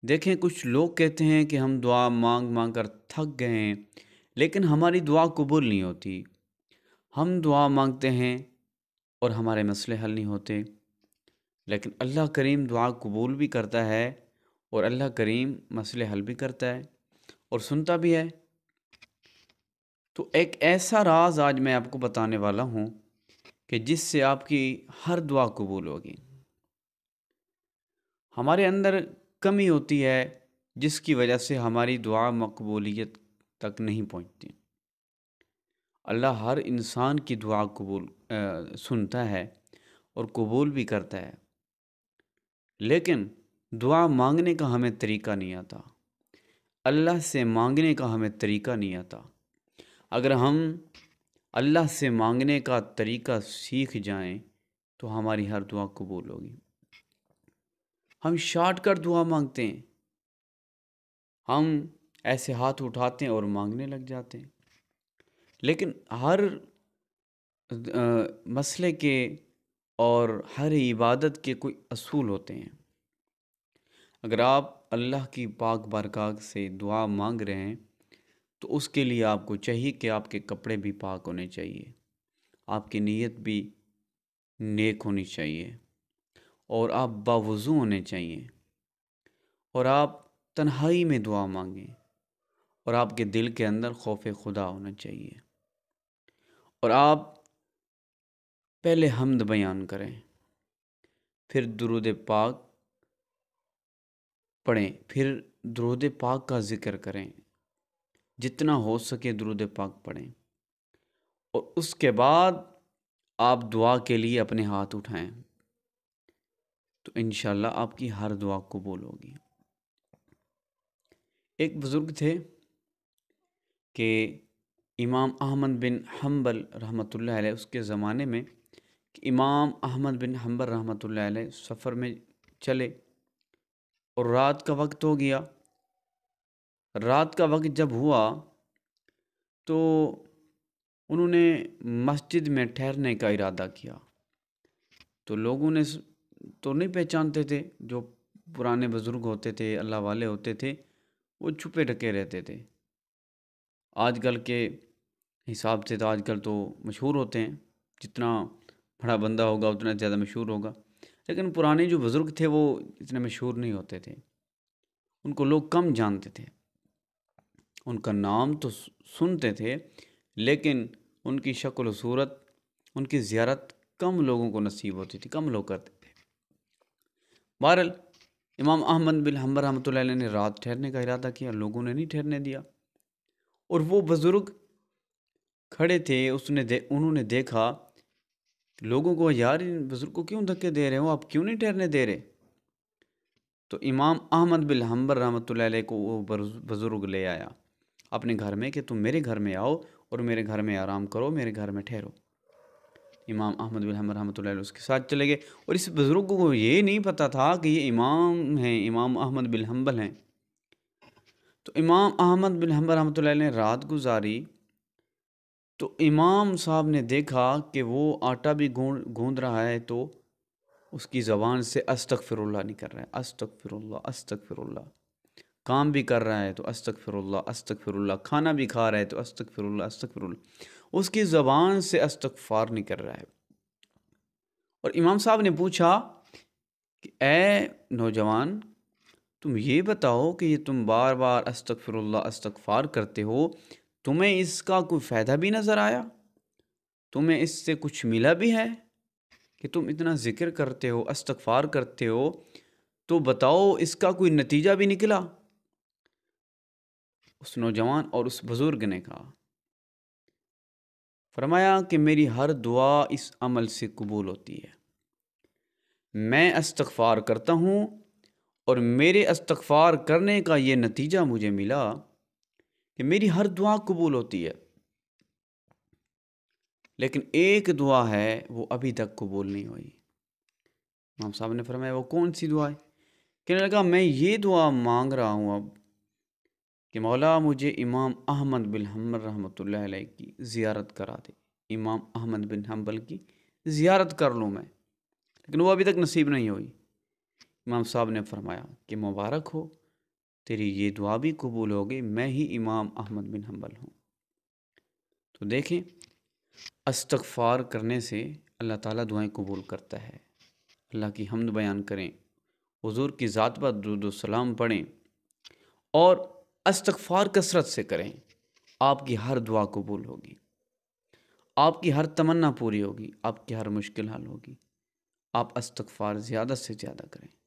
دیکھیں، کچھ لوگ کہتے ہیں کہ ہم دعا مانگ مانگ کر تھک گئے ہیں، لیکن ہماری دعا قبول نہیں ہوتی۔ ہم دعا مانگتے ہیں اور ہمارے مسئلے حل نہیں ہوتے، لیکن اللہ کریم دعا قبول بھی کرتا ہے، اور اللہ کریم مسئلے حل بھی کرتا ہے اور سنتا بھی ہے۔ تو ایک ایسا راز آج میں آپ کو بتانے والا ہوں کہ جس سے آپ کی ہر دعا قبول ہوگی۔ ہمارے اندر کمی ہوتی ہے جس کی وجہ سے ہماری دعا مقبولیت تک نہیں پہنچتی۔ اللہ ہر انسان کی دعا سنتا ہے اور قبول بھی کرتا ہے، لیکن دعا مانگنے کا ہمیں طریقہ نہیں آتا۔ اللہ سے مانگنے کا ہمیں طریقہ نہیں آتا۔ اگر ہم اللہ سے مانگنے کا طریقہ سیکھ جائیں تو ہماری ہر دعا قبول ہوگی۔ ہم شارٹ کٹ دعا مانگتے ہیں، ہم ایسے ہاتھ اٹھاتے ہیں اور مانگنے لگ جاتے ہیں، لیکن ہر مسئلے کے اور ہر عبادت کے کوئی اصول ہوتے ہیں۔ اگر آپ اللہ کی پاک بارگاہ سے دعا مانگ رہے ہیں تو اس کے لیے آپ کو چاہیے کہ آپ کے کپڑے بھی پاک ہونے چاہیے، آپ کی نیت بھی نیک ہونی چاہیے، اور آپ باوضو ہونے چاہیے، اور آپ تنہائی میں دعا مانگیں، اور آپ کے دل کے اندر خوف خدا ہونا چاہیے، اور آپ پہلے حمد بیان کریں، پھر درود پاک پڑھیں، پھر درود پاک کا ذکر کریں، جتنا ہو سکے درود پاک پڑھیں، اور اس کے بعد آپ دعا کے لیے اپنے ہاتھ اٹھائیں تو انشاءاللہ آپ کی ہر دعا قبول ہوگی۔ ایک بزرگ تھے کہ امام احمد بن حنبل رحمۃ اللہ علیہ، اس کے زمانے میں کہ امام احمد بن حنبل رحمۃ اللہ علیہ سفر میں چلے اور رات کا وقت ہو گیا۔ رات کا وقت جب ہوا تو انہوں نے مسجد میں ٹھہرنے کا ارادہ کیا، تو لوگوں نے تو نہیں پہچانتے تھے، جو پرانے بزرگ ہوتے تھے، اللہ والے ہوتے تھے، وہ چھپے ڈھکے رہتے تھے۔ آج کل کے حساب سے تو آج کل تو مشہور ہوتے ہیں، جتنا بڑا بندہ ہوگا اتنا زیادہ مشہور ہوگا، لیکن پرانے جو بزرگ تھے وہ اتنے مشہور نہیں ہوتے تھے، ان کو لوگ کم جانتے تھے، ان کا نام تو سنتے تھے، لیکن ان کی شکل و صورت، ان کی زیارت کم لوگوں کو نصیب ہوتی تھی، کم لوگ کرتے تھے۔ بہرحال امام احمد بن حنبل رحمۃ اللہ علیہ نے رات ٹھہرنے کا ارادہ کیا، لوگوں نے نہیں ٹھہرنے دیا، اور وہ بزرگ کھڑے تھے، انہوں نے دیکھا لوگوں کو، یار ان بزرگ کو کیوں دھکے دے رہے ہو، آپ کیوں نہیں ٹھہرنے دے رہے؟ تو امام احمد بن حنبل رحمۃ اللہ علیہ کو وہ بزرگ لے آیا اپنے گھر میں کہ تم میرے گھر میں آؤ اور میرے گھر میں آرام کرو، میرے گھر میں ٹھہرو۔ امام احمد بن حنبل رحمۃ اللہ علیہ اس کے ساتھ چلے گئے، اور اس بزرگ کو یہ نہیں پتہ تھا کہ یہ امام ہیں، امام احمد بن حنبل ہیں۔ تو امام احمد بن حنبل رحمۃ اللہ علیہ نے رات گزاری، تو امام صاحب نے دیکھا کہ وہ آٹا بھی گوندھ رہا ہے، تو اس کی زبان سے استغفر اللہ نکل رہا ہے، استغفر اللہ استغفر اللہ۔ کام بھی کر رہا ہے تو استغفر اللہ استغفر اللہ، کھانا بھی کھا رہا ہے تو استغفر اللہ استغفر اللہ، اس کی زبان سے استغفار نکل رہا ہے۔ اور امام صاحب نے پوچھا کہ اے نوجوان، تم یہ بتاؤ کہ یہ تم بار بار استغفر اللہ استغفار کرتے ہو، تمہیں اس کا کوئی فائدہ بھی نظر آیا؟ تمہیں اس سے کچھ ملا بھی ہے کہ تم اتنا ذکر کرتے ہو، استغفار کرتے ہو، تو بتاؤ اس کا کوئی نتیجہ بھی نکلا؟ اس نوجوان اور اس بزرگ نے کہا، فرمایا کہ میری ہر دعا اس عمل سے قبول ہوتی ہے، میں استغفار کرتا ہوں اور میرے استغفار کرنے کا یہ نتیجہ مجھے ملا کہ میری ہر دعا قبول ہوتی ہے، لیکن ایک دعا ہے وہ ابھی تک قبول نہیں ہوئی۔ امام صاحب نے فرمایا وہ کون سی دعا ہے؟ کہنے لگا میں یہ دعا مانگ رہا ہوں اب کہ مولا مجھے امام احمد بن حنبل رحمۃ اللہ علیہ کی زیارت کرا دے، امام احمد بن حنبل کی زیارت کر لوں میں، لیکن وہ ابھی تک نصیب نہیں ہوئی۔ امام صاحب نے فرمایا کہ مبارک ہو، تیری یہ دعا بھی قبول ہوگی، میں ہی امام احمد بن حنبل ہوں۔ تو دیکھیں، استغفار کرنے سے اللہ تعالیٰ دعائیں قبول کرتا ہے۔ اللہ کی حمد بیان کریں، حضور کی ذات پر درود و سلام پڑھیں اور استغفار کثرت سے کریں، آپ کی ہر دعا قبول ہوگی، آپ کی ہر تمنا پوری ہوگی، آپ کی ہر مشکل حل ہوگی۔ آپ استغفار زیادہ سے زیادہ کریں۔